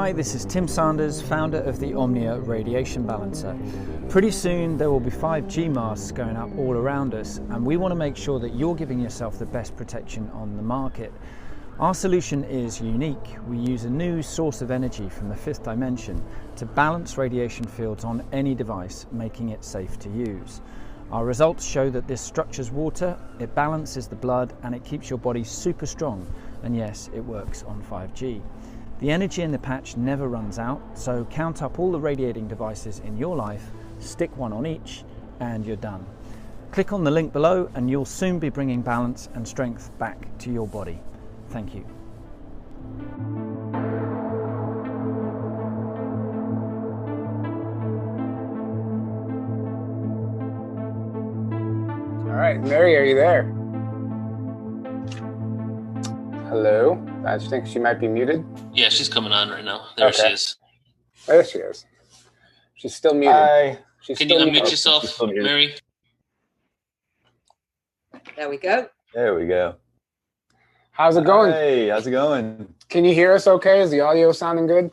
Hi, this is Tim Sanders, founder of the OMNIA radiation balancer. Pretty soon there will be 5G masts going up all around us, and we want to make sure that you're giving yourself the best protection on the market. Our solution is unique. We use a new source of energy from the fifth dimension to balance radiation fields on any device, making it safe to use. Our results show that this structures water, it balances the blood, and it keeps your body super strong. And yes, it works on 5G. The energy in the patch never runs out, so count up all the radiating devices in your life, stick one on each, and you're done. Click on the link below and you'll soon be bringing balance and strength back to your body. Thank you. All right, Mary, are you there? Hello? I think she might be muted. Yeah, she's coming on right now. There she is. There she is. She's still muted. Hi. Can you unmute yourself, Mary? There we go. There we go. How's it going? Hey, how's it going? Can you hear us okay? Is the audio sounding good?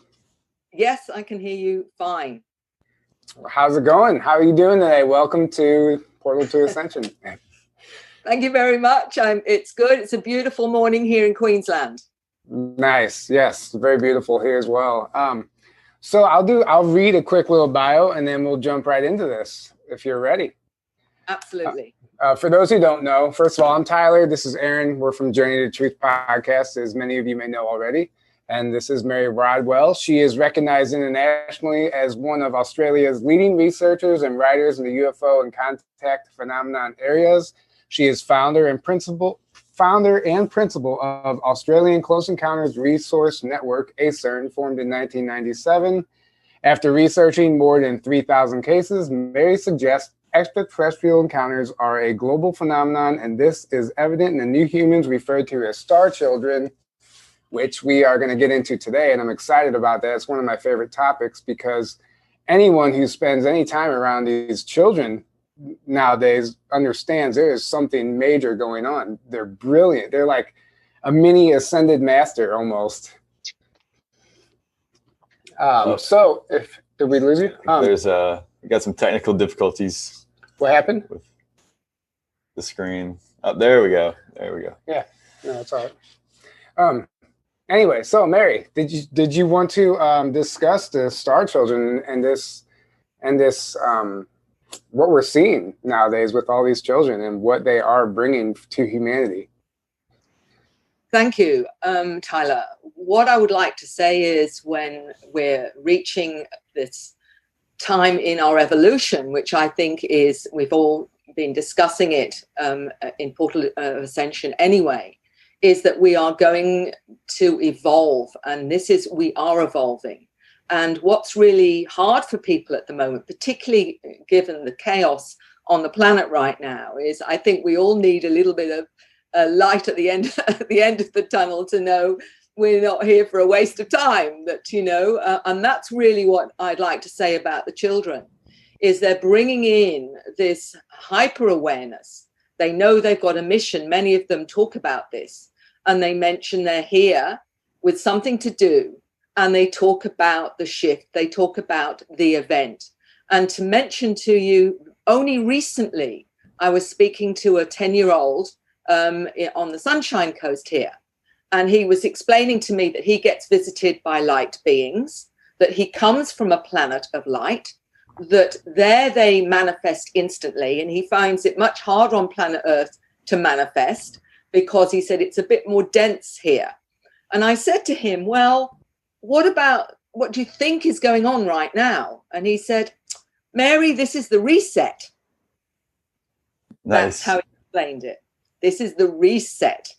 Yes, I can hear you fine. How's it going? How are you doing today? Welcome to Portal to Ascension. Thank you very much. It's good. It's a beautiful morning here in Queensland. Nice. Yes, very beautiful here as well. So I'll read a quick little bio and then we'll jump right into this if you're ready. Absolutely. For those who don't know, first of all, I'm Tyler. This is Aaron. We're from Journey to Truth podcast, as many of you may know already. And this is Mary Rodwell. She is recognized internationally as one of Australia's leading researchers and writers in the UFO and contact phenomenon areas. She is founder and principal of Australian Close Encounters Resource Network, ACERN, formed in 1997. After researching more than 3,000 cases, Mary suggests extraterrestrial encounters are a global phenomenon, and this is evident in the new humans referred to as star children, which we are going to get into today, and I'm excited about that. It's one of my favorite topics because anyone who spends any time around these children nowadays understands there is something major going on. They're brilliant. They're like a mini ascended master almost. So did we lose you? We got some technical difficulties. What happened? With the screen. Oh, there we go. There we go. Yeah, no, that's all right. Anyway, so Mary, did you want to discuss the star children and this what we're seeing nowadays with all these children and what they are bringing to humanity? Thank you, Tyler. What I would like to say is when we're reaching this time in our evolution, which I think is, we've all been discussing it in Portal Ascension anyway, is that we are going to evolve, and we are evolving. And what's really hard for people at the moment, particularly given the chaos on the planet right now, is I think we all need a little bit of light at the end of the tunnel to know we're not here for a waste of time. And that's really what I'd like to say about the children, is they're bringing in this hyper awareness. They know they've got a mission. Many of them talk about this, and they mention they're here with something to do. And they talk about the shift. They talk about the event. And to mention to you, only recently, I was speaking to a 10-year-old on the Sunshine Coast here. And he was explaining to me that he gets visited by light beings, that he comes from a planet of light, that there they manifest instantly. And he finds it much harder on planet Earth to manifest because he said it's a bit more dense here. And I said to him, well, what do you think is going on right now? And he said, Mary, this is the reset. Nice. That's how he explained it. This is the reset.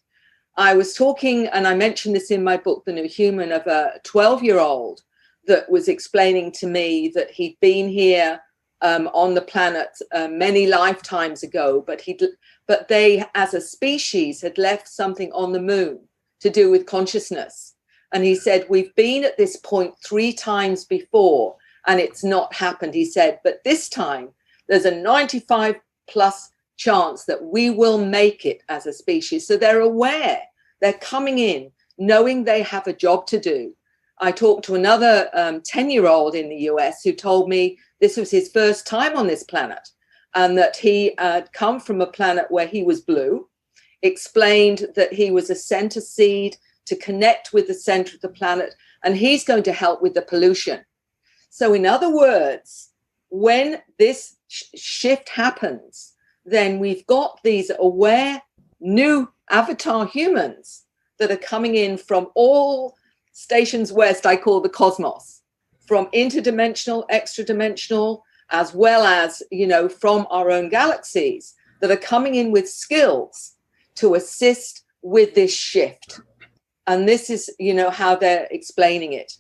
I was talking, and I mentioned this in my book, The New Human, of a 12-year-old that was explaining to me that he'd been here on the planet many lifetimes ago, but they, as a species, had left something on the moon to do with consciousness. And he said, we've been at this point 3 times before, and it's not happened. He said, but this time there's a 95+ chance that we will make it as a species. So they're aware. They're coming in knowing they have a job to do. I talked to another 10-year-old in the US who told me this was his first time on this planet, and that he had come from a planet where he was blue, explained that he was a center seed to connect with the center of the planet, and he's going to help with the pollution. So in other words, when this shift happens, then we've got these aware new avatar humans that are coming in from all stations west, I call the cosmos, from interdimensional, extra-dimensional, as well as, you know, from our own galaxies, that are coming in with skills to assist with this shift. And this is, you know, how they're explaining it,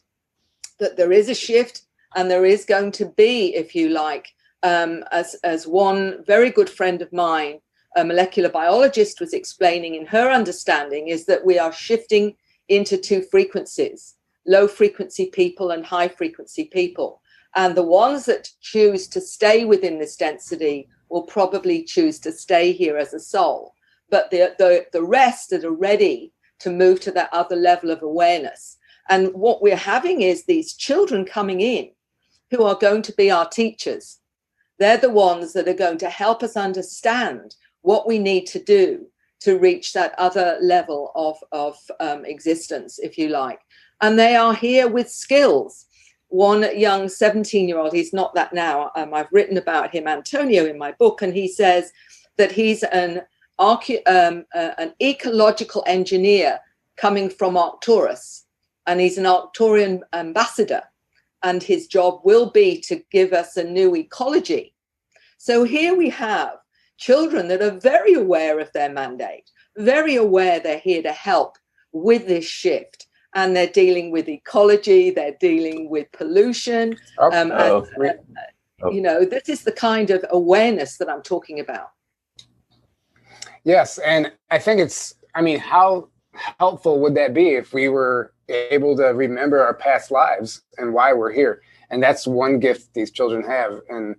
that there is a shift and there is going to be, if you like, as one very good friend of mine, a molecular biologist, was explaining in her understanding, is that we are shifting into two frequencies, low frequency people and high frequency people. And the ones that choose to stay within this density will probably choose to stay here as a soul. But the rest that are ready to move to that other level of awareness. And what we're having is these children coming in who are going to be our teachers. They're the ones that are going to help us understand what we need to do to reach that other level of existence, if you like. And they are here with skills. One young 17-year-old, he's not that now, I've written about him, Antonio, in my book, and he says that he's an ecological engineer coming from Arcturus, and he's an Arcturian ambassador, and his job will be to give us a new ecology. So here we have children that are very aware of their mandate, very aware they're here to help with this shift, and they're dealing with ecology, they're dealing with pollution. You know, this is the kind of awareness that I'm talking about. Yes, and I think it's, I mean, how helpful would that be if we were able to remember our past lives and why we're here? And that's one gift these children have. And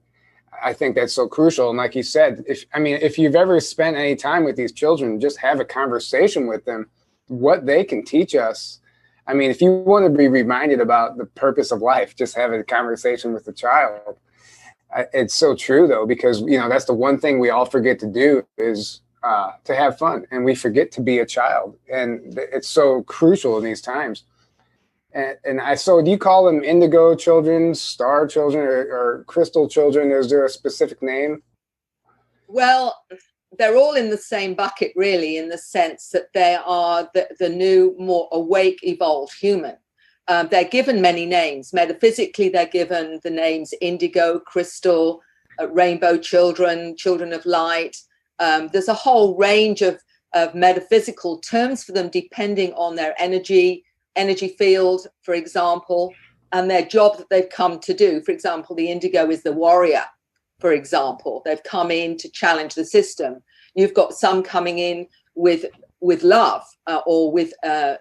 I think that's so crucial. And like you said, if you've ever spent any time with these children, just have a conversation with them, what they can teach us. I mean, if you want to be reminded about the purpose of life, just have a conversation with the child. It's so true, though, because, you know, that's the one thing we all forget to do is to have fun, and we forget to be a child, and it's so crucial in these times. So do you call them indigo children, star children, or crystal children? Is there a specific name? Well, they're all in the same bucket, really, in the sense that they are the new, more awake, evolved human. They're given many names. Metaphysically, they're given the names indigo, crystal, rainbow children, children of light. There's a whole range of metaphysical terms for them, depending on their energy field, for example, and their job that they've come to do. For example, the indigo is the warrior, for example. They've come in to challenge the system. You've got some coming in with love or with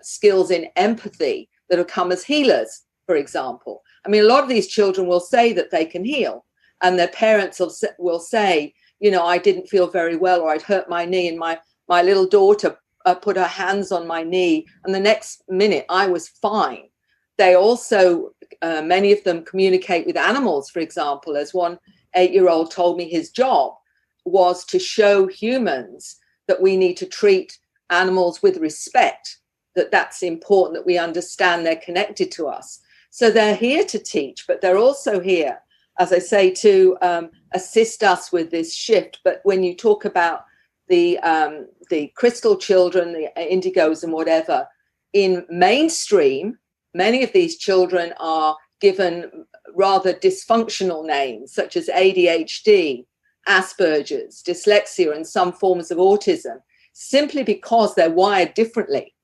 skills in empathy that have come as healers, for example. I mean, a lot of these children will say that they can heal, and their parents will say, you know, I didn't feel very well, or I'd hurt my knee, and my little daughter put her hands on my knee, and the next minute I was fine. They also, many of them communicate with animals, for example. As one 8-year-old told me, his job was to show humans that we need to treat animals with respect, that's important, that we understand they're connected to us. So they're here to teach, but they're also here, as I say, to assist us with this shift. But when you talk about the crystal children, the indigos and whatever, in mainstream, many of these children are given rather dysfunctional names, such as ADHD, Asperger's, dyslexia, and some forms of autism, simply because they're wired differently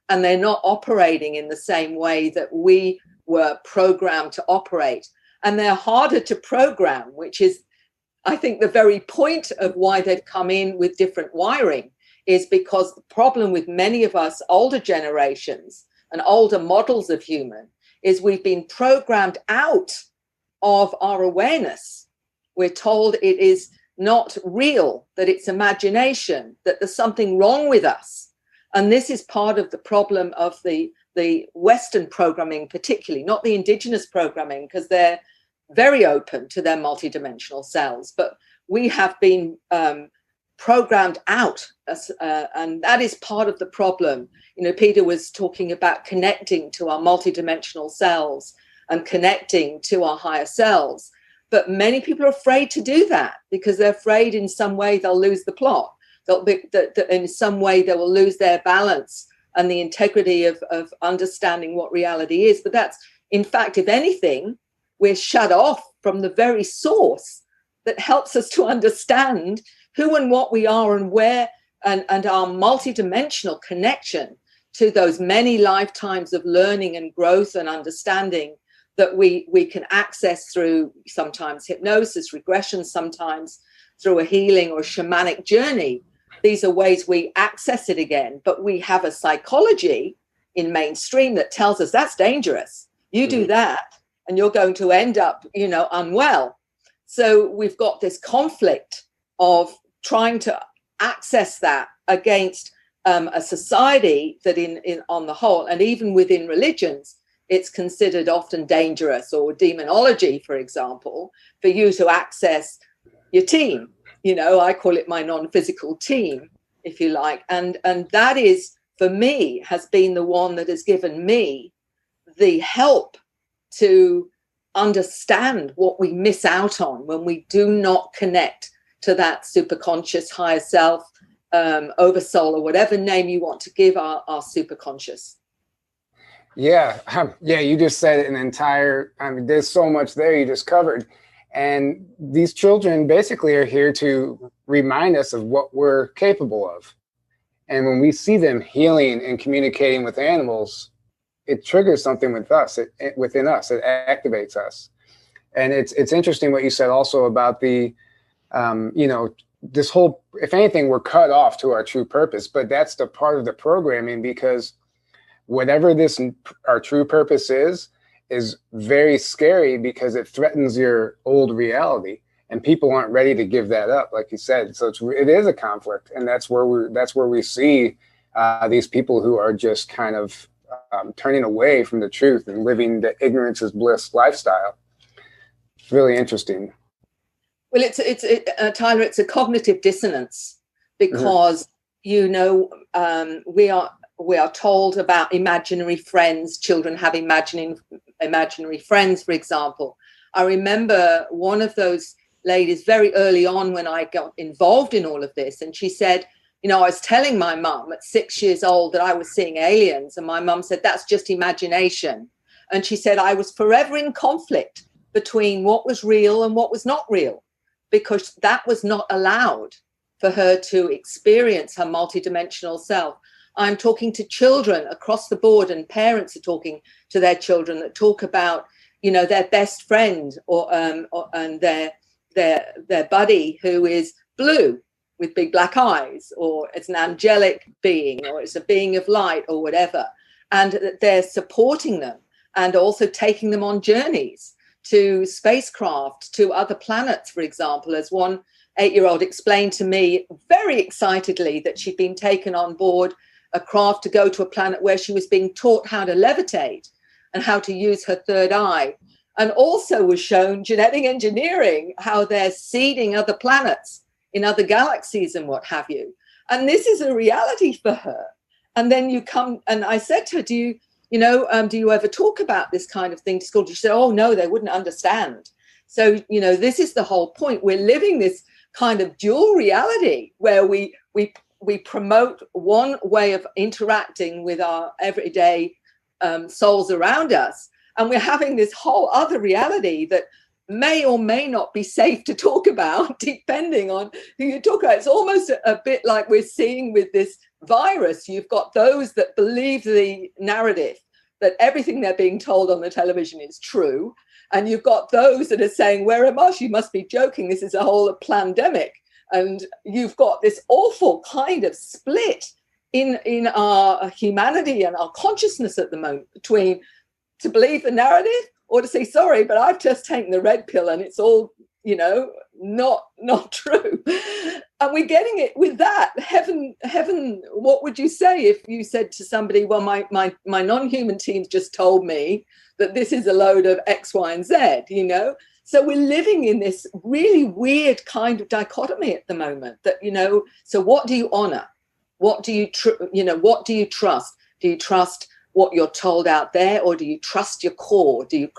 and they're not operating in the same way that we were programmed to operate. And they're harder to program, which is, I think, the very point of why they've come in with different wiring, is because the problem with many of us older generations and older models of human is we've been programmed out of our awareness. We're told it is not real, that it's imagination, that there's something wrong with us. And this is part of the problem of the the Western programming particularly, not the indigenous programming, because they're very open to their multidimensional selves, but we have been programmed out, and that is part of the problem. Peter was talking about connecting to our multidimensional selves and connecting to our higher selves, but many people are afraid to do that because they're afraid in some way they'll lose the plot, that in some way they will lose their balance and the integrity of understanding what reality is. But that's, in fact, if anything, we're shut off from the very source that helps us to understand who and what we are and where, and our multidimensional connection to those many lifetimes of learning and growth and understanding that we can access through sometimes hypnosis, regression, sometimes through a healing or shamanic journey. These are ways we access it again, but we have a psychology in mainstream that tells us that's dangerous. You do that and you're going to end up, unwell. So we've got this conflict of trying to access that against a society that on the whole, and even within religions, it's considered often dangerous, or demonology, for example, for you to access your team. I call it my non-physical team, if you like. And that is, for me, has been the one that has given me the help to understand what we miss out on when we do not connect to that superconscious higher self, oversoul, or whatever name you want to give our superconscious. Yeah, you just said an entire, there's so much there you just covered. And these children basically are here to remind us of what we're capable of. And when we see them healing and communicating with animals, it triggers something with us, within us. It activates us. And it's interesting what you said also about the, this whole, if anything, we're cut off to our true purpose. But that's the part of the programming, because whatever our true purpose is very scary, because it threatens your old reality, and people aren't ready to give that up, like you said. So it is a conflict, and that's where we see these people who are just kind of turning away from the truth and living the ignorance is bliss lifestyle. It's really interesting. Well, Tyler, it's a cognitive dissonance, because we are told about imaginary friends. Children have imaginary friends, for example. I remember one of those ladies very early on when I got involved in all of this, and she said, I was telling my mum at 6 years old that I was seeing aliens, and my mum said, that's just imagination. And she said, I was forever in conflict between what was real and what was not real, because that was not allowed for her to experience her multidimensional self. I'm talking to children across the board, and parents are talking to their children that talk about, their best friend and their buddy who is blue with big black eyes, or it's an angelic being, or it's a being of light, or whatever. And they're supporting them and also taking them on journeys to spacecraft, to other planets, for example, as one 8-year-old explained to me very excitedly that she'd been taken on board a craft to go to a planet where she was being taught how to levitate and how to use her third eye, and also was shown genetic engineering, how they're seeding other planets in other galaxies and what have you. And this is a reality for her. And then you come, and I said to her, do you ever talk about this kind of thing to school? She said, oh no, they wouldn't understand. So, this is the whole point. We're living this kind of dual reality where we promote one way of interacting with our everyday souls around us, and we're having this whole other reality that may or may not be safe to talk about, depending on who you talk about. It's almost a bit like we're seeing with this virus. You've got those that believe the narrative that everything they're being told on the television is true, and you've got those that are saying, where am I? You must be joking. This is a whole pandemic. And you've got this awful kind of split in our humanity and our consciousness at the moment, between to believe the narrative or to say, sorry, but I've just taken the red pill and it's all not true. And we're getting it with that. Heaven, what would you say if you said to somebody, well, my non-human teams just told me that this is a load of X, Y, and Z, So we're living in this really weird kind of dichotomy at the moment that, so what do you honor? What do you, what do you trust? Do you trust what you're told out there, or do you trust your core? Do you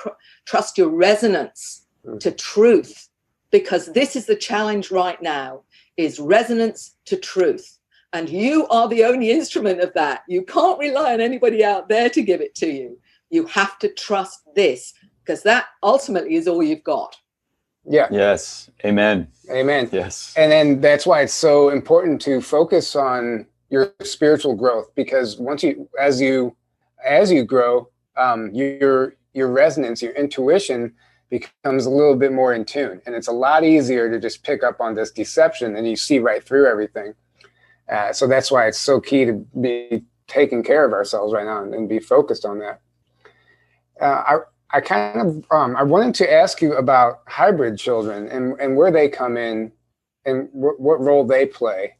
trust your resonance to truth? Because this is the challenge right now, is resonance to truth. And you are the only instrument of that. You can't rely on anybody out there to give it to you. You have to trust this, because that ultimately is all you've got. Yeah. Yes. Amen. Amen. Yes. And then that's why it's so important to focus on your spiritual growth, because as you grow, your resonance, your intuition becomes a little bit more in tune, and it's a lot easier to just pick up on this deception, and you see right through everything. So that's why it's so key to be taking care of ourselves right now and be focused on that. I wanted to ask you about hybrid children and where they come in and what role they play,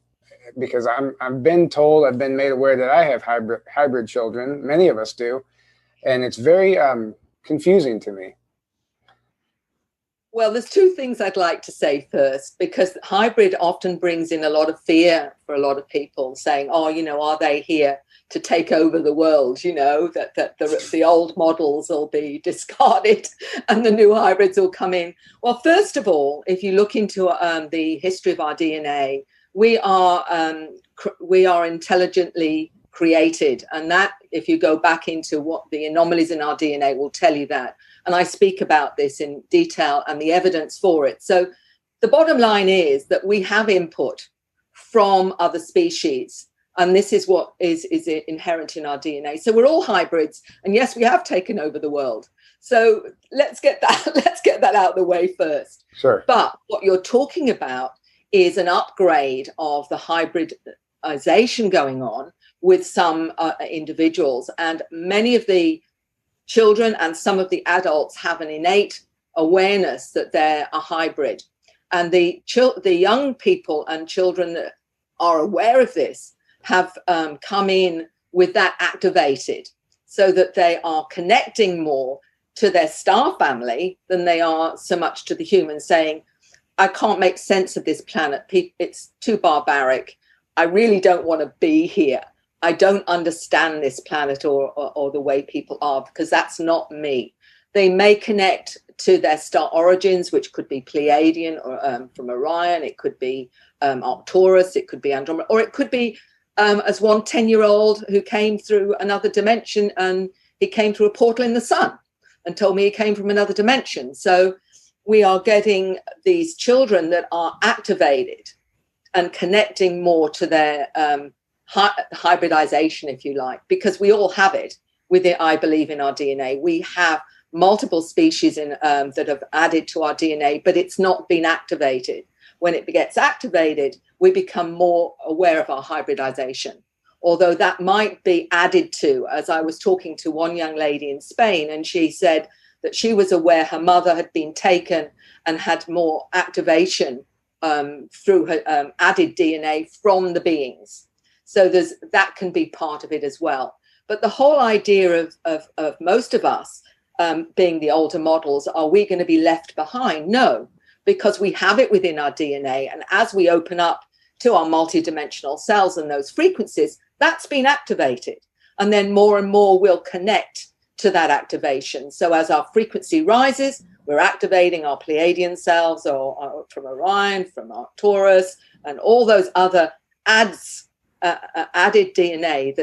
because I've been made aware that I have hybrid children. Many of us do, and it's very confusing to me. Well, there's two things I'd like to say first, because hybrid often brings in a lot of fear for a lot of people, saying, oh, are they here to take over the world? That the old models will be discarded and the new hybrids will come in. Well, first of all, if you look into the history of our DNA, we are intelligently created, and that, if you go back into what the anomalies in our DNA will tell you that. And I speak about this in detail and the evidence for it. So the bottom line is that we have input from other species, and this is what is inherent in our DNA. So we're all hybrids, and yes, we have taken over the world. So let's get that out of the way first. Sure. But what you're talking about is an upgrade of the hybridization going on with some individuals, and many of the children and some of the adults have an innate awareness that they're a hybrid. And the young people and children that are aware of this have come in with that activated, so that they are connecting more to their star family than they are so much to the humans, saying, I can't make sense of this planet. It's too barbaric. I really don't want to be here. I don't understand this planet or the way people are, because that's not me. They may connect to their star origins, which could be Pleiadian or from Orion. It could be Arcturus. It could be Andromeda, or it could be as one 10-year-old who came through another dimension, and he came through a portal in the sun and told me he came from another dimension. So we are getting these children that are activated and connecting more to their hybridization, if you like, because we all have it within, I believe, in our DNA. We have multiple species that have added to our DNA, but it's not been activated. When it gets activated, we become more aware of our hybridization, although that might be added to. As I was talking to one young lady in Spain, and she said that she was aware her mother had been taken and had more activation through her added DNA from the beings. So that can be part of it as well. But the whole idea of most of us being the older models, are we going to be left behind? No, because we have it within our DNA. And as we open up to our multidimensional cells and those frequencies, that's been activated. And then more and more will connect to that activation. So as our frequency rises, we're activating our Pleiadian cells or from Orion, from Arcturus, and all those other added DNA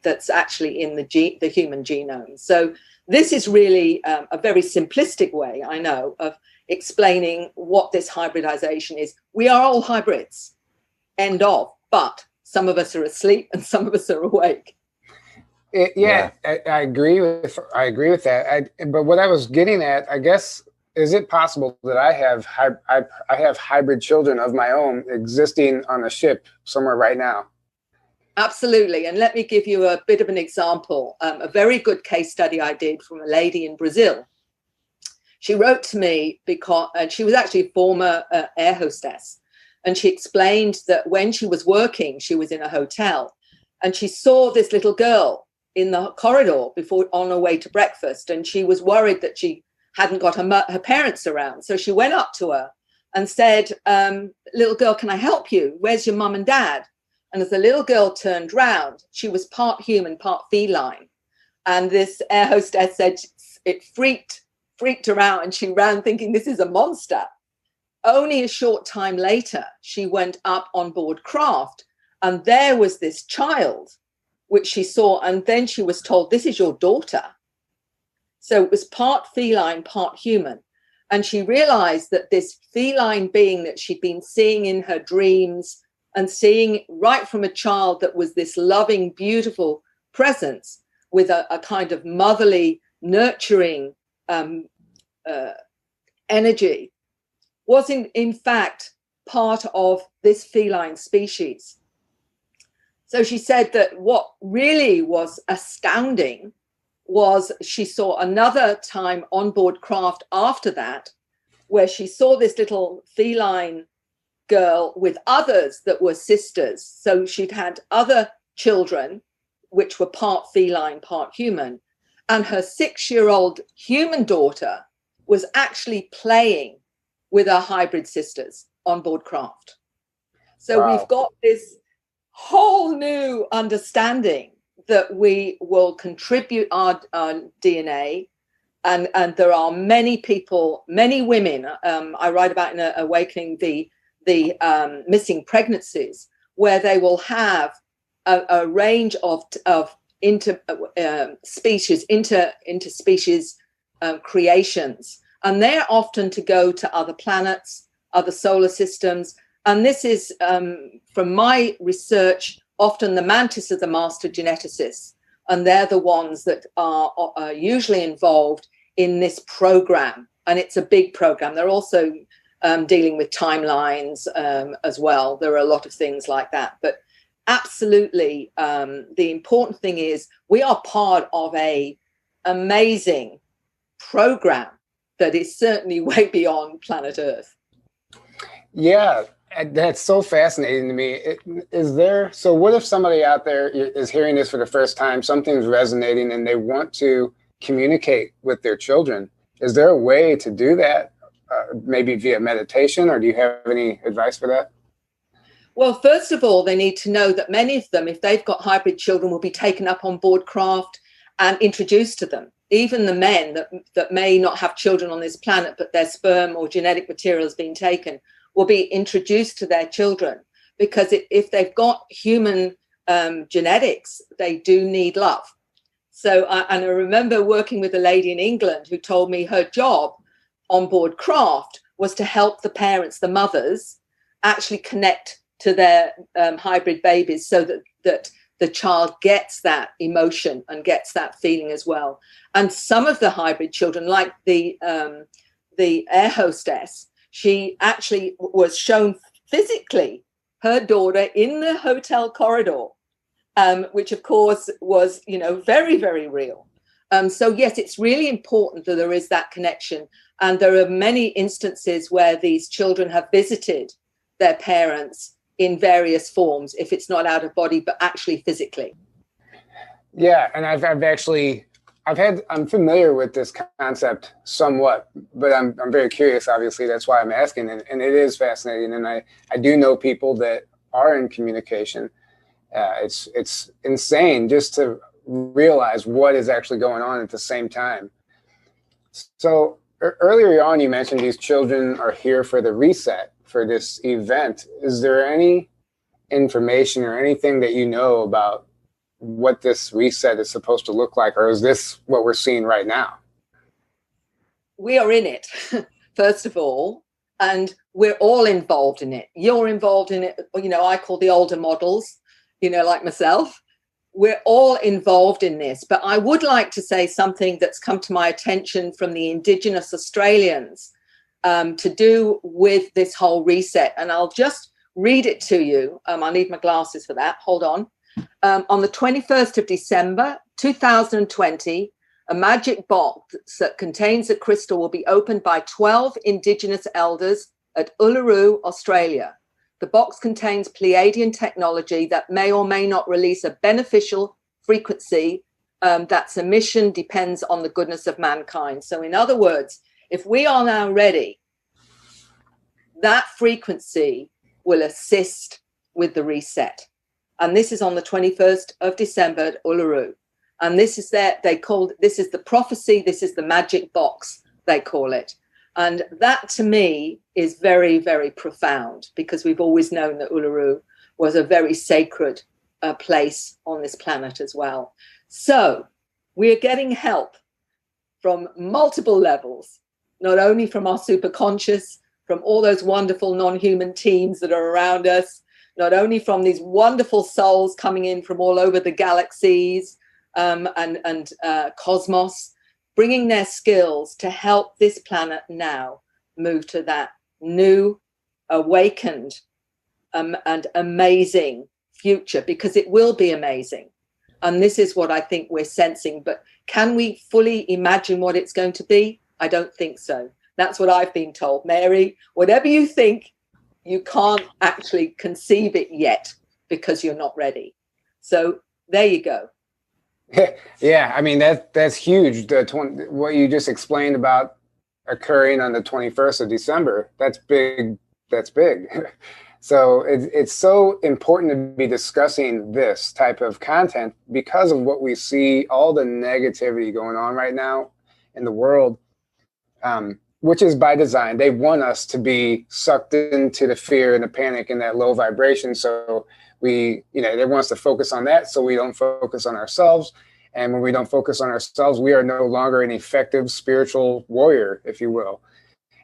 that's actually in the human genome. So this is really a very simplistic way, I know, of explaining what this hybridization is. We are all hybrids, end of, but some of us are asleep and some of us are awake. I agree with that. But what I was getting at, I guess, is it possible that I have hybrid children of my own existing on a ship somewhere right now? Absolutely. And let me give you a bit of an example. A very good case study I did from a lady in Brazil. She wrote to me because she was actually a former air hostess. And she explained that when she was working, she was in a hotel and she saw this little girl in the corridor before on her way to breakfast. And she was worried that she hadn't got her parents around. So she went up to her and said, little girl, can I help you? Where's your mum and dad? And as the little girl turned round, she was part human, part feline. And this air hostess said it freaked her out, and she ran thinking this is a monster. Only a short time later, she went up on board craft, and there was this child, which she saw, and then she was told, this is your daughter. So it was part feline, part human. And she realized that this feline being that she'd been seeing in her dreams and seeing right from a child that was this loving, beautiful presence with a kind of motherly, nurturing energy, was in fact part of this feline species. So she said that what really was astounding was she saw another time on board craft after that, where she saw this little feline girl with others that were sisters. So she'd had other children, which were part feline, part human. And her 6-year-old human daughter was actually playing with her hybrid sisters on board craft. So Wow. We've got this whole new understanding that we will contribute our DNA. And there are many people, many women, I write about in Awakening the missing pregnancies, where they will have a range of interspecies creations. And they're often to go to other planets, other solar systems. And this is, from my research, often the mantis are the master geneticists, and they're the ones that are usually involved in this program. And it's a big program. They're also dealing with timelines as well. There are a lot of things like that. But absolutely, the important thing is we are part of a amazing program that is certainly way beyond planet Earth. Yeah, that's so fascinating to me. So what if somebody out there is hearing this for the first time, something's resonating and they want to communicate with their children? Is there a way to do that, maybe via meditation, or do you have any advice for that? Well, first of all, they need to know that many of them, if they've got hybrid children, will be taken up on board craft and introduced to them. Even the men that may not have children on this planet, but their sperm or genetic material has been taken, will be introduced to their children, because if they've got human genetics, they do need love. So, and I remember working with a lady in England who told me her job on board craft was to help the parents, the mothers, actually connect to their hybrid babies, so that the child gets that emotion and gets that feeling as well. And some of the hybrid children, like the air hostess, she actually was shown physically her daughter in the hotel corridor, which of course was, very, very real. So yes, it's really important that there is that connection. And there are many instances where these children have visited their parents in various forms, if it's not out of body, but actually physically. Yeah, and I'm familiar with this concept somewhat, but I'm very curious, obviously. That's why I'm asking, and it is fascinating. And I do know people that are in communication. It's insane just to realize what is actually going on at the same time. So earlier on, you mentioned these children are here for the reset for this event. Is there any information or anything that you know about what this reset is supposed to look like, or is this what we're seeing right now? We are in it, first of all, and we're all involved in it. You're involved in it. I call the older models, like myself. We're all involved in this. But I would like to say something that's come to my attention from the Indigenous Australians to do with this whole reset. And I'll just read it to you. I need my glasses for that. Hold on. On the 21st of December, 2020, A magic box that contains a crystal will be opened by 12 Indigenous elders at Uluru, Australia. The box contains Pleiadian technology that may or may not release a beneficial frequency that's emission depends on the goodness of mankind. So in other words, if we are now ready, that frequency will assist with the reset. And this is on the 21st of December at Uluru. And this is this is the prophecy, this is the magic box, they call it. And that to me is very, very profound, because we've always known that Uluru was a very sacred place on this planet as well. So we're getting help from multiple levels, not only from our superconscious, from all those wonderful non-human teams that are around us, not only from these wonderful souls coming in from all over the galaxies and cosmos, bringing their skills to help this planet now move to that new, awakened and amazing future, because it will be amazing. And this is what I think we're sensing. But can we fully imagine what it's going to be? I don't think so. That's what I've been told. Mary, whatever you think, you can't actually conceive it yet because you're not ready. So there you go. Yeah, I mean, that's huge. What you just explained about occurring on the 21st of December, that's big. That's big. So it's so important to be discussing this type of content because of what we see, all the negativity going on right now in the world, which is by design. They want us to be sucked into the fear and the panic and that low vibration. So they want us to focus on that so we don't focus on ourselves. And when we don't focus on ourselves, we are no longer an effective spiritual warrior, if you will.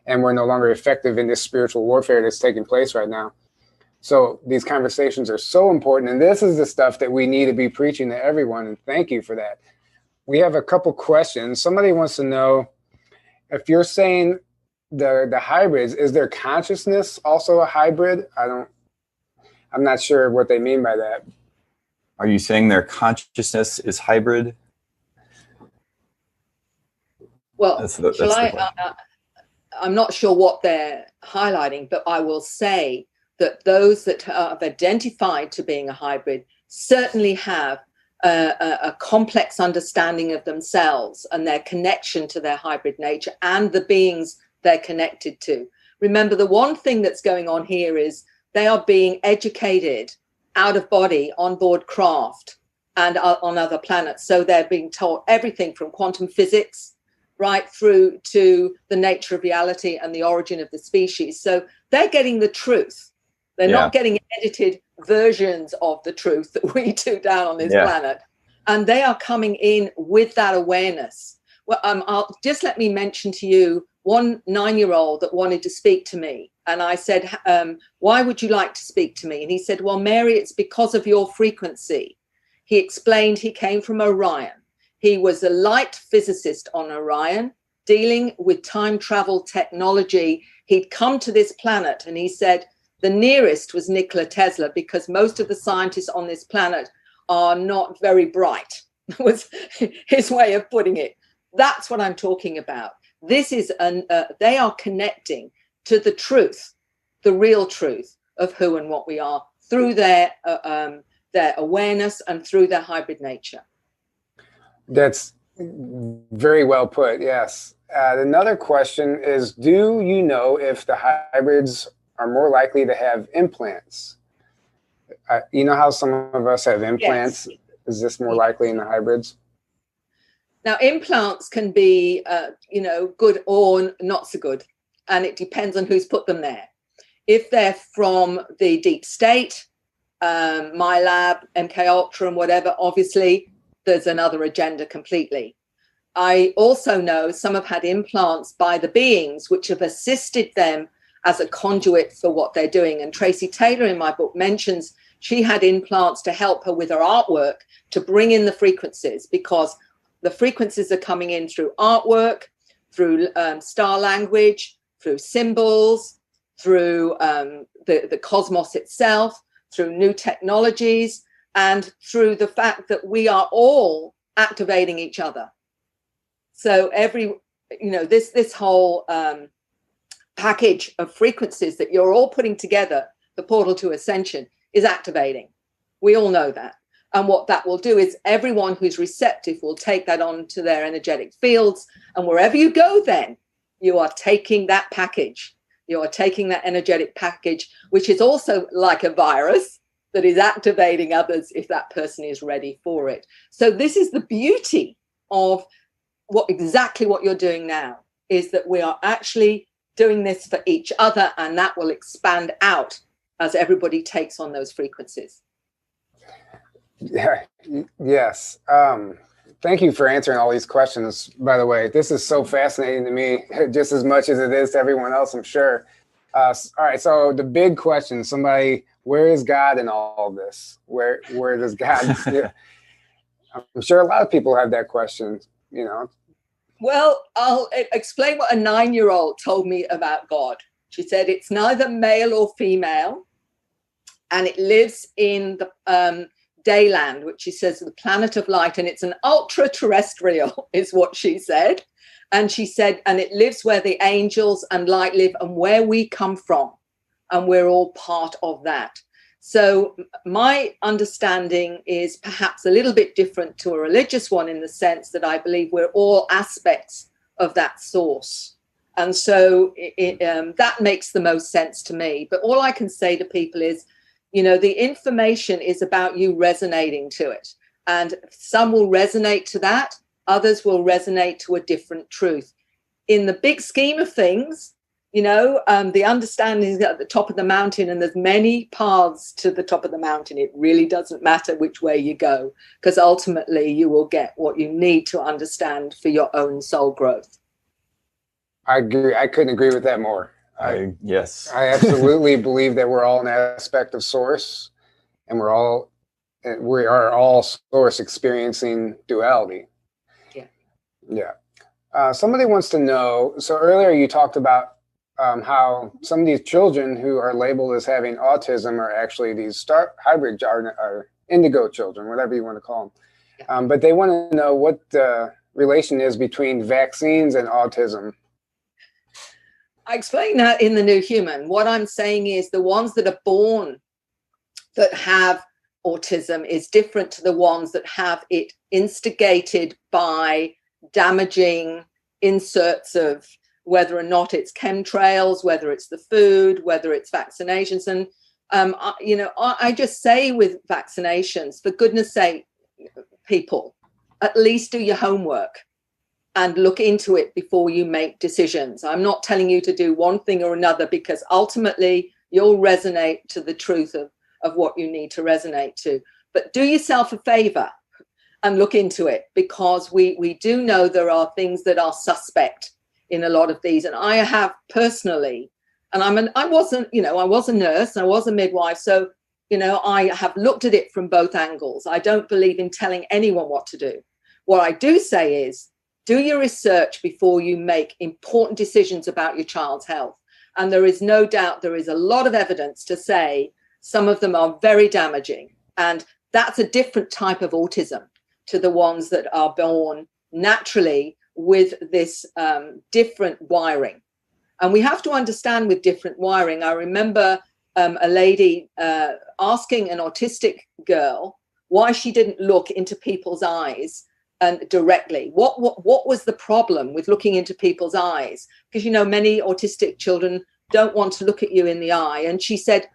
And we're no longer effective in this spiritual warfare that's taking place right now. So these conversations are so important. And this is the stuff that we need to be preaching to everyone. And thank you for that. We have a couple questions. Somebody wants to know, if you're saying the hybrids, is their consciousness also a hybrid? I'm not sure what they mean by that. Are you saying their consciousness is hybrid? Well, I'm not sure what they're highlighting, but I will say that those that have identified to being a hybrid certainly have a complex understanding of themselves and their connection to their hybrid nature and the beings they're connected to. Remember, the one thing that's going on here is they are being educated out of body on board craft and on other planets. So they're being taught everything from quantum physics right through to the nature of reality and the origin of the species. So they're getting the truth. They're not getting edited versions of the truth that we do down on this planet. And they are coming in with that awareness. Well, let me mention to you one 9-year-old that wanted to speak to me. And I said, why would you like to speak to me? And he said, well, Mary, it's because of your frequency. He explained he came from Orion. He was a light physicist on Orion, dealing with time travel technology. He'd come to this planet and he said, the nearest was Nikola Tesla, because most of the scientists on this planet are not very bright, was his way of putting it. That's what I'm talking about. This is, they are connecting to the truth, the real truth of who and what we are through their awareness and through their hybrid nature. That's very well put, yes. Another question is, do you know if the hybrids are more likely to have implants? You know how some of us have implants? Yes. Is this more likely in the hybrids? Now, implants can be, good or not so good. And it depends on who's put them there. If they're from the deep state, MyLab, MK Ultra and whatever, obviously there's another agenda completely. I also know some have had implants by the beings which have assisted them as a conduit for what they're doing. And Tracy Taylor in my book mentions she had implants to help her with her artwork to bring in the frequencies, because the frequencies are coming in through artwork, through star language, through symbols, through the cosmos itself, through new technologies, and through the fact that we are all activating each other. So this whole package of frequencies that you're all putting together, the portal to ascension, is activating. We all know that. And what that will do is everyone who's receptive will take that onto their energetic fields. And wherever you go, then you are taking that package. You are taking that energetic package, which is also like a virus that is activating others if that person is ready for it. So this is the beauty of exactly what you're doing now, is that we are actually doing this for each other, and that will expand out as everybody takes on those frequencies. Yeah. Yes. Thank you for answering all these questions, by the way. This is so fascinating to me, just as much as it is to everyone else, I'm sure. All right, so the big question, where is God in all of this? Where does God... I'm sure a lot of people have that question, you know. Well, I'll explain what a 9-year-old told me about God. She said it's neither male or female, and it lives in the Dayland, which she says is the planet of light, and it's an ultra-terrestrial, is what she said. And she said, and it lives where the angels and light live and where we come from, and we're all part of that. So my understanding is perhaps a little bit different to a religious one, in the sense that I believe we're all aspects of that source. And so that makes the most sense to me. But all I can say to people is, the information is about you resonating to it. And some will resonate to that. Others will resonate to a different truth. In the big scheme of things, the understanding is at the top of the mountain, and there's many paths to the top of the mountain. It really doesn't matter which way you go, because ultimately you will get what you need to understand for your own soul growth. I agree. I couldn't agree with that more. Yes. I absolutely believe that we're all an aspect of source, and we are all source experiencing duality. Yeah. Somebody wants to know, so earlier you talked about how some of these children who are labeled as having autism are actually these hybrid or indigo children, whatever you want to call them. But they want to know what the relation is between vaccines and autism. I explain that in The New Human. What I'm saying is the ones that are born that have autism is different to the ones that have it instigated by damaging inserts of, whether or not it's chemtrails, whether it's the food, whether it's vaccinations. And, I just say with vaccinations, for goodness sake, people, at least do your homework and look into it before you make decisions. I'm not telling you to do one thing or another, because ultimately you'll resonate to the truth of what you need to resonate to. But do yourself a favor and look into it, because we do know there are things that are suspect in a lot of these. And I have personally, and I was a nurse, I was a midwife. So, I have looked at it from both angles. I don't believe in telling anyone what to do. What I do say is, do your research before you make important decisions about your child's health. And there is no doubt there is a lot of evidence to say some of them are very damaging. And that's a different type of autism to the ones that are born naturally with this different wiring. And we have to understand with different wiring. I remember a lady asking an autistic girl why she didn't look into people's eyes and directly. What was the problem with looking into people's eyes? Because, many autistic children don't want to look at you in the eye. And she said,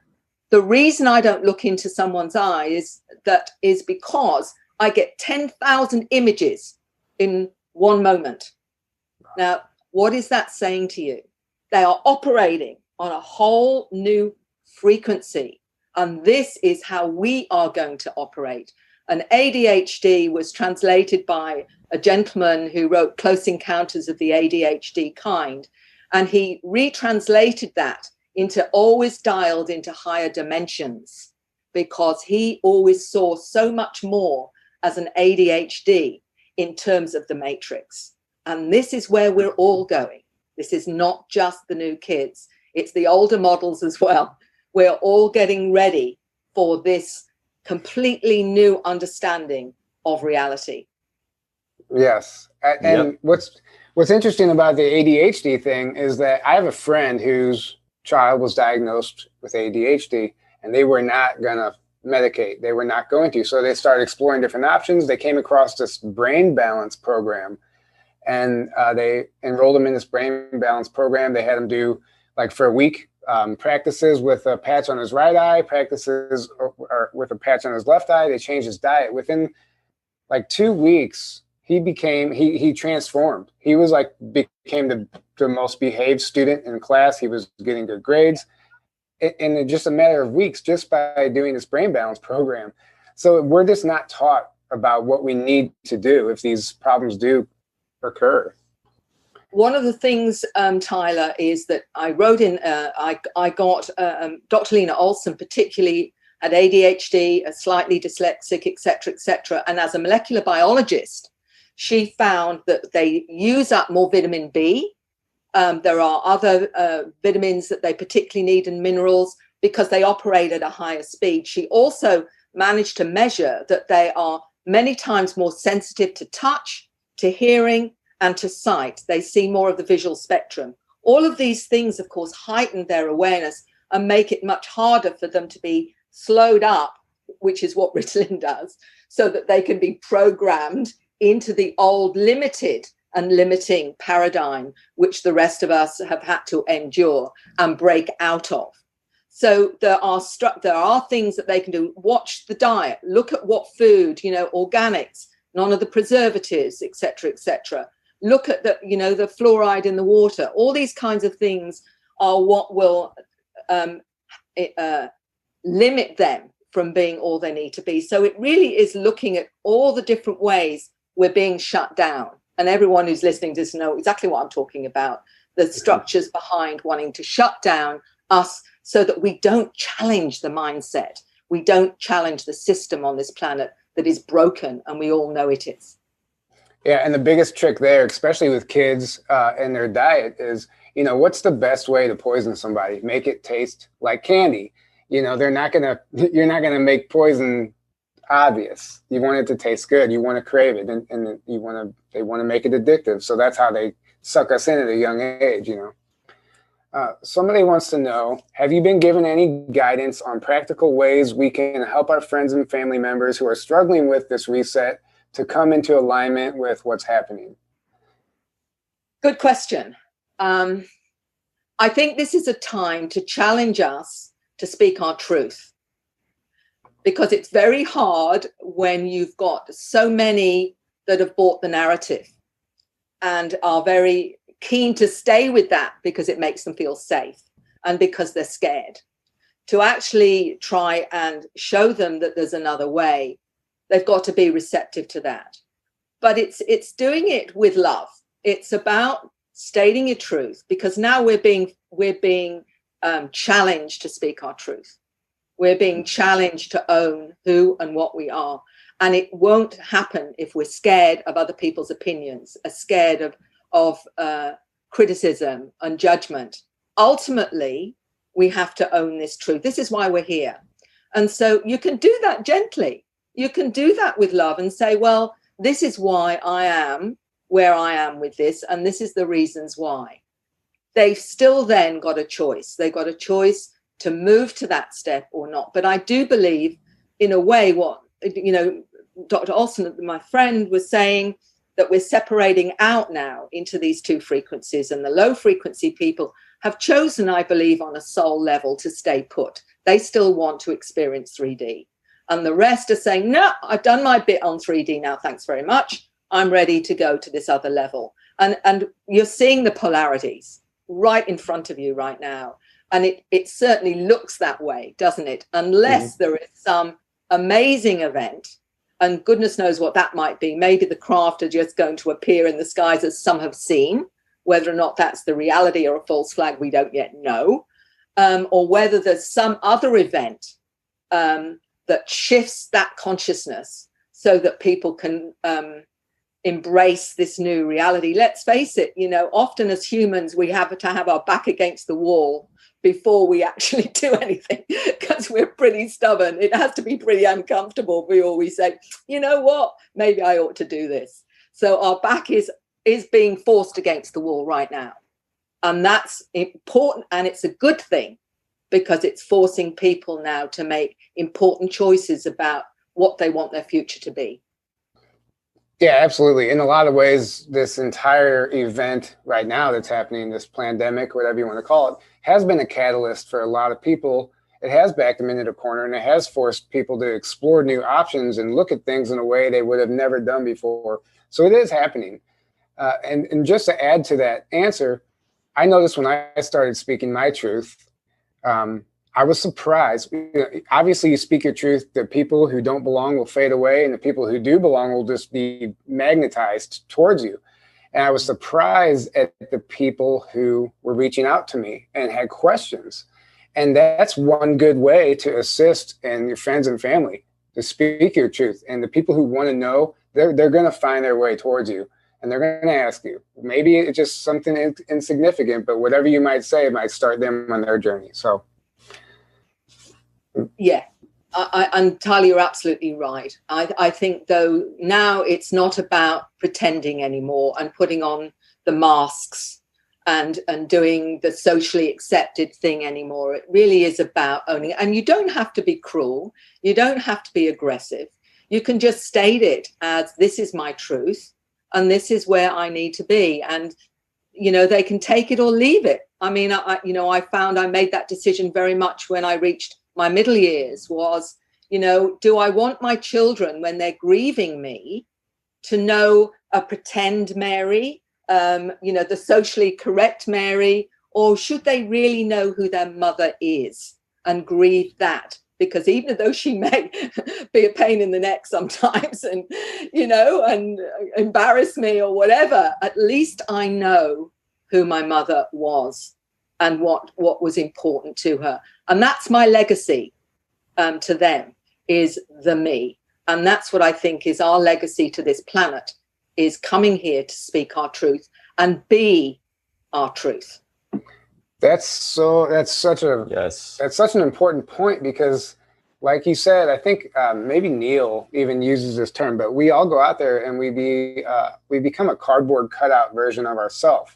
the reason I don't look into someone's eyes is because I get 10,000 images in one moment. Now, what is that saying to you? They are operating on a whole new frequency. And this is how we are going to operate. And ADHD was translated by a gentleman who wrote Close Encounters of the ADHD Kind. And he retranslated that into always dialed into higher dimensions, because he always saw so much more as an ADHD in terms of the matrix. And this is where we're all going. This is not just the new kids. It's the older models as well. We're all getting ready for this completely new understanding of reality. Yes. And what's interesting about the ADHD thing is that I have a friend whose child was diagnosed with ADHD, and they were not going to medicate. They were not going to. So they started exploring different options. They came across this brain balance program, and they enrolled him in this brain balance program. They had him do, like, for a week, practices with a patch on his right eye, practices or with a patch on his left eye. They changed his diet. Within like 2 weeks, he transformed. He was like, became the most behaved student in class. He was getting good grades in just a matter of weeks, just by doing this brain balance program. So we're just not taught about what we need to do if these problems do occur. One of the things, Tyler, is that I wrote in, I got Dr. Lena Olson, particularly had ADHD, a slightly dyslexic, et cetera, and as a molecular biologist, she found that they use up more vitamin B. There are other vitamins that they particularly need and minerals because they operate at a higher speed. She also managed to measure that they are many times more sensitive to touch, to hearing, and to sight. They see more of the visual spectrum. All of these things, of course, heighten their awareness and make it much harder for them to be slowed up, which is what Ritalin does, so that they can be programmed into the old limited and limiting paradigm, which the rest of us have had to endure and break out of. So there are things that they can do. Watch the diet, look at what food, organics, none of the preservatives, et cetera, look at the fluoride in the water. All these kinds of things are what will limit them from being all they need to be. So it really is looking at all the different ways we're being shut down. And everyone who's listening does know exactly what I'm talking about, the structures behind wanting to shut down us so that we don't challenge the mindset. We don't challenge the system on this planet that is broken, and we all know it is. Yeah, and the biggest trick there, especially with kids and their diet, is, what's the best way to poison somebody? Make it taste like candy. You're not gonna make poison obvious. You want it to taste good. You want to crave it, and they want to make it addictive. So that's how they suck us in at a young age. Somebody wants to know: have you been given any guidance on practical ways we can help our friends and family members who are struggling with this reset to come into alignment with what's happening? Good question. I think this is a time to challenge us to speak our truth, because it's very hard when you've got so many that have bought the narrative and are very keen to stay with that because it makes them feel safe and because they're scared. To actually try and show them that there's another way, they've got to be receptive to that. But it's doing it with love. It's about stating your truth, because now we're being challenged to speak our truth. We're being challenged to own who and what we are. And it won't happen if we're scared of other people's opinions, are scared of criticism and judgment. Ultimately, we have to own this truth. This is why we're here. And so you can do that gently. You can do that with love and say, well, this is why I am where I am with this, and this is the reasons why. They've still then got a choice. They've got a choice to move to that step or not. But I do believe, in a way, what, Dr. Olson, my friend, was saying, that we're separating out now into these two frequencies, and the low frequency people have chosen, I believe, on a soul level to stay put. They still want to experience 3D. And the rest are saying, no, I've done my bit on 3D now, thanks very much. I'm ready to go to this other level. And you're seeing the polarities right in front of you right now. And it certainly looks that way, doesn't it? Unless there is some amazing event, and goodness knows what that might be. Maybe the craft are just going to appear in the skies, as some have seen. Whether or not that's the reality or a false flag, we don't yet know. Or whether there's some other event that shifts that consciousness so that people can embrace this new reality. Let's face it, often as humans, we have to have our back against the wall before we actually do anything, because we're pretty stubborn. It has to be pretty uncomfortable before we say, you know what, maybe I ought to do this. So our back is being forced against the wall right now. And that's important, and it's a good thing, because it's forcing people now to make important choices about what they want their future to be. Yeah, absolutely. In a lot of ways, this entire event right now that's happening, this pandemic, whatever you want to call it, has been a catalyst for a lot of people. It has backed them into a corner, and it has forced people to explore new options and look at things in a way they would have never done before. So it is happening. And just to add to that answer, I noticed when I started speaking my truth, I was surprised. Obviously, you speak your truth. The people who don't belong will fade away, and the people who do belong will just be magnetized towards you. And I was surprised at the people who were reaching out to me and had questions. And that's one good way to assist in your friends and family, to speak your truth. And the people who want to know, they're going to find their way towards you. And they're going to ask you. Maybe it's just something insignificant, but whatever you might say might start them on their journey. So. Yeah, and Tyler, you're absolutely right. I think, though, now it's not about pretending anymore and putting on the masks and doing the socially accepted thing anymore. It really is about owning it. And you don't have to be cruel. You don't have to be aggressive. You can just state it as, this is my truth and this is where I need to be. And, you know, they can take it or leave it. I mean, I found I made that decision very much when I reached my middle years, was, you know, do I want my children, when they're grieving me, to know a pretend Mary, the socially correct Mary, or should they really know who their mother is and grieve that? Because even though she may be a pain in the neck sometimes and, and embarrass me or whatever, at least I know who my mother was and what was important to her. And that's my legacy to them, is the me. And that's what I think is our legacy to this planet, is coming here to speak our truth and be our truth. That's such an important point, because like you said, I think maybe Neil even uses this term, but we all go out there and we become a cardboard cutout version of ourselves.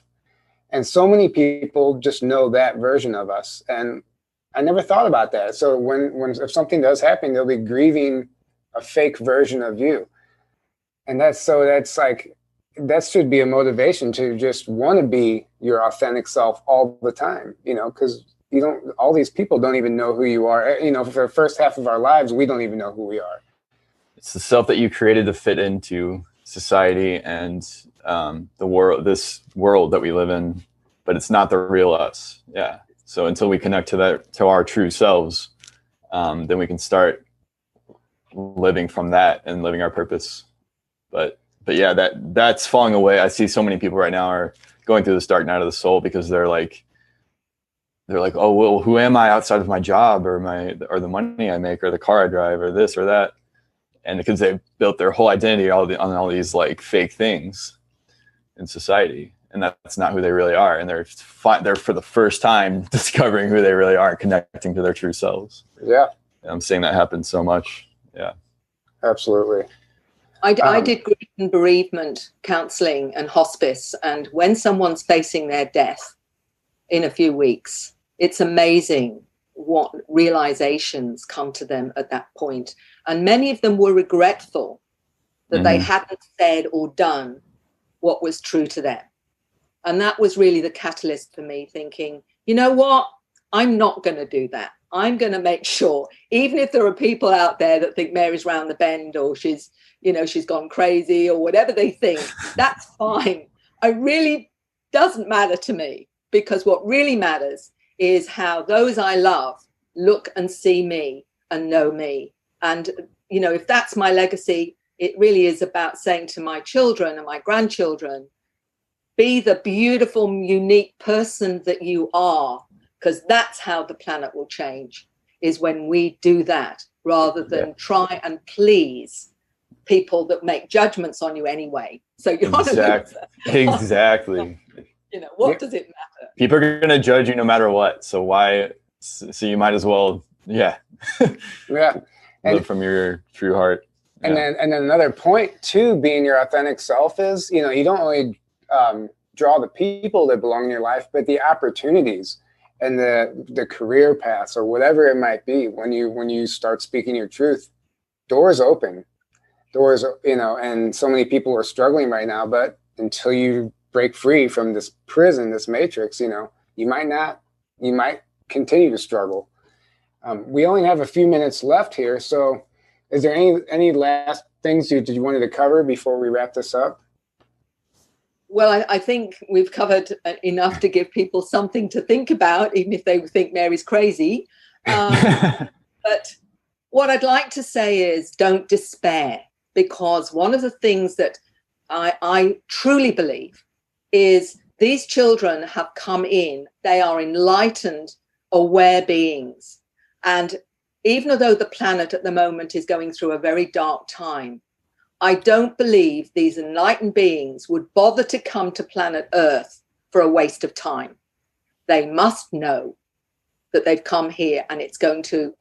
And so many people just know that version of us. And I never thought about that. So if something does happen, they'll be grieving a fake version of you. And that should be a motivation to just want to be your authentic self all the time, because all these people don't even know who you are. For the first half of our lives, we don't even know who we are. It's the self that you created to fit into society and the world, this world that we live in, but it's not the real us. Yeah. So until we connect to our true selves, then we can start living from that and living our purpose. But yeah, that's falling away. I see so many people right now are going through this dark night of the soul because they're like, oh, well, who am I outside of my job or the money I make or the car I drive or this or that? And because they've built their whole identity on all these like fake things in society, and that's not who they really are. And they're for the first time discovering who they really are, connecting to their true selves. Yeah, and I'm seeing that happen so much. Yeah, absolutely. I did grief and bereavement counseling and hospice, and when someone's facing their death in a few weeks, it's amazing what realizations come to them at that point. And many of them were regretful that they hadn't said or done what was true to them. And that was really the catalyst for me thinking, you know what? I'm not going to do that. I'm going to make sure, even if there are people out there that think Mary's round the bend or she's gone crazy or whatever they think, that's fine. It really doesn't matter to me, because what really matters is how those I love look and see me and know me. And, if that's my legacy, it really is about saying to my children and my grandchildren, be the beautiful, unique person that you are, because that's how the planet will change, is when we do that, rather than try and please people that make judgments on you anyway. So you're exactly. What does it matter? People are going to judge you no matter what. So you might as well, live from your true heart. And then another point too, being your authentic self is, you know, you don't only draw the people that belong in your life, but the opportunities and the career paths or whatever it might be. When you start speaking your truth, doors open, you know, and so many people are struggling right now, but until you break free from this prison, this matrix, you know, you might continue to struggle. We only have a few minutes left here. So is there any last things you wanted to cover before we wrap this up? Well, I think we've covered enough to give people something to think about, even if they think Mary's crazy. But what I'd like to say is don't despair, because one of the things that I truly believe is these children have come in. They are enlightened, aware beings. And even though the planet at the moment is going through a very dark time, I don't believe these enlightened beings would bother to come to planet Earth for a waste of time. They must know that they've come here and it's going to,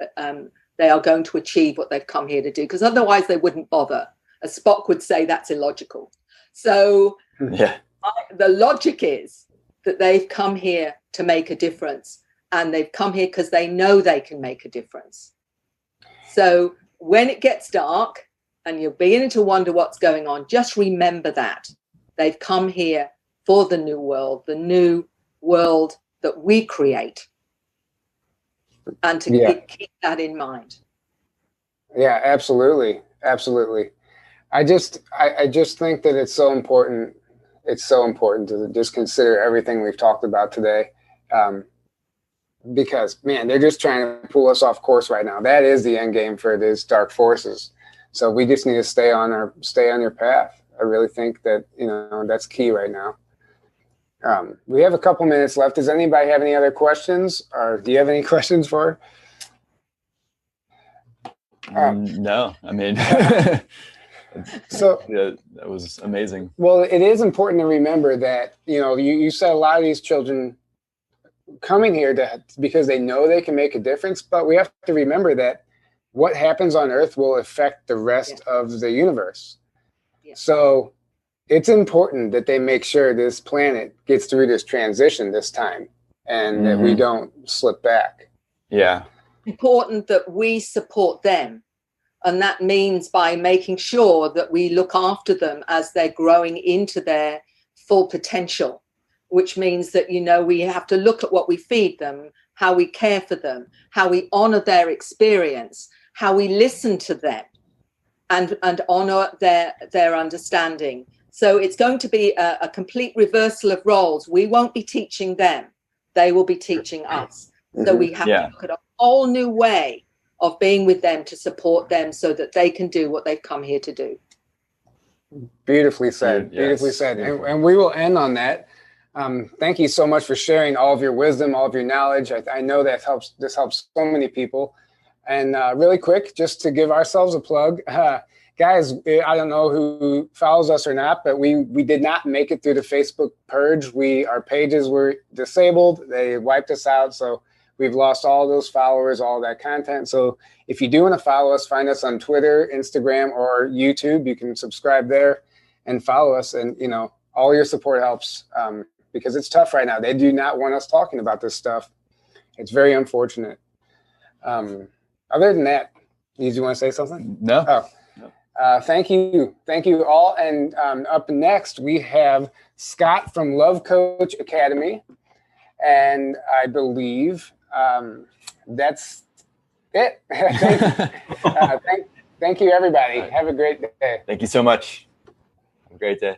they are going to achieve what they've come here to do, because otherwise they wouldn't bother. As Spock would say, that's illogical. So the logic is that they've come here to make a difference, and they've come here because they know they can make a difference. So when it gets dark, and you're beginning to wonder what's going on, just remember that. They've come here for the new world that we create. And to keep that in mind. Yeah, absolutely. Absolutely. I just think that it's so important. It's so important to just consider everything we've talked about today. Because, man, they're just trying to pull us off course right now. That is the end game for these dark forces. So we just need to stay on your path. I really think that, you know, that's key right now. We have a couple minutes left. Does anybody have any other questions, or do you have any questions for her? No, I mean, so yeah, that was amazing. Well, it is important to remember that, you know, you said a lot of these children coming here because they know they can make a difference, but we have to remember that what happens on Earth will affect the rest of the universe. Yeah. So it's important that they make sure this planet gets through this transition this time, and that we don't slip back. Yeah. Important that we support them. And that means by making sure that we look after them as they're growing into their full potential, which means that, you know, we have to look at what we feed them, how we care for them, how we honor their experience, how we listen to them and honor their understanding. So it's going to be a complete reversal of roles. We won't be teaching them. They will be teaching us. So we have to look at a whole new way of being with them to support them so that they can do what they've come here to do. Beautifully said. Yes. Beautifully said. And we will end on that. Thank you so much for sharing all of your wisdom, all of your knowledge. I know that this helps so many people. And really quick, just to give ourselves a plug, guys, I don't know who follows us or not, but we did not make it through the Facebook purge. Our pages were disabled. They wiped us out. So we've lost all those followers, all that content. So if you do want to follow us, find us on Twitter, Instagram, or YouTube. You can subscribe there and follow us. And, you know, all your support helps because it's tough right now. They do not want us talking about this stuff. It's very unfortunate. Other than that, did you want to say something? No. Oh. Thank you. Thank you all. And up next, we have Scott from Love Coach Academy. And I believe that's it. Thank you, everybody. Have a great day. Thank you so much. Have a great day.